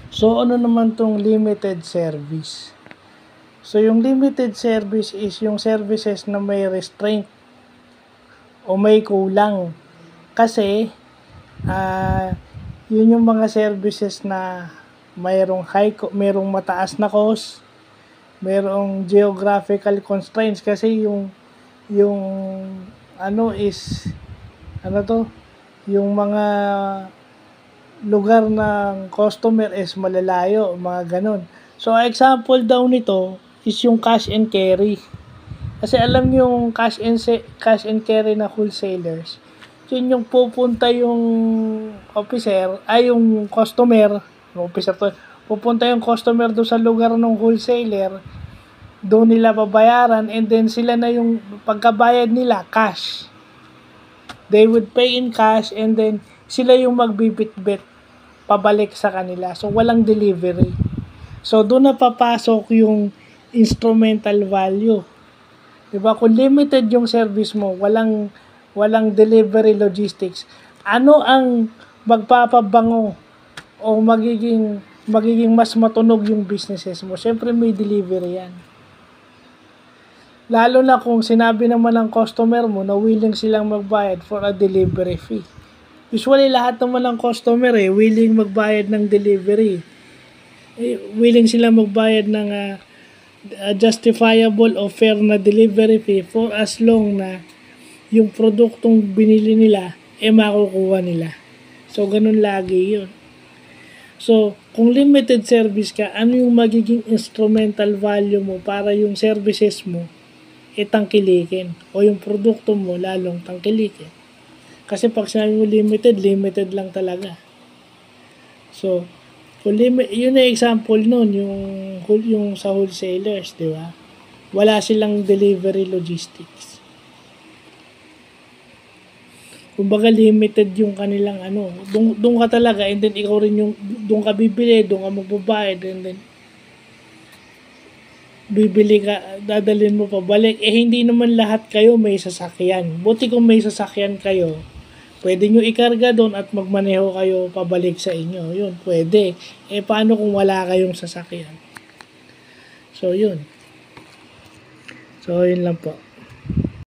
So, ano naman tong limited service? So, yung limited service is yung services na may restraint o may kulang. Kasi, yun yung mga services na mayroong mataas na cost, mayroong geographical constraints kasi yung yung mga lugar ng customer is malalayo, mga ganun. So, example daw nito is yung cash and carry. Kasi alam niyo yung cash and carry na wholesalers, yun yung pupunta yung pupunta yung customer do sa lugar ng wholesaler, doon nila babayaran, and then sila na yung pagkabayad nila, cash. They would pay in cash, and then sila yung magbibitbit pabalik sa kanila. So, walang delivery. So, doon na papasok yung instrumental value. Diba? Kung limited yung service mo, walang delivery logistics, ano ang magpapabango o magiging mas matunog yung businesses mo? Siyempre may delivery yan. Lalo na kung sinabi naman ng customer mo na willing silang magbayad for a delivery fee. Usually, lahat naman ng customer willing magbayad ng delivery. Willing silang magbayad ng justifiable o fair na delivery fee for as long na yung produktong binili nila, makukuha nila. So, ganun lagi yun. So, kung limited service ka, ano yung magiging instrumental value mo para yung services mo tangkilikin o yung produkto mo lalong tangkilikin. Kasi pag sinabi mo limited lang talaga. So, yun na example nun, yung sa wholesalers, di ba? Wala silang delivery logistics. Kumbaga limited yung kanilang doon ka talaga, and then ikaw rin yung doon ka bibili, doon ka magbabayad, and then bibili ka, dadalhin mo pabalik. Hindi naman lahat kayo may sasakyan. Buti kung may sasakyan kayo, pwede nyo ikarga doon at magmaneho kayo pabalik sa inyo. Yun, pwede. Paano kung wala kayong sasakyan? So, yun. So, yun lang po.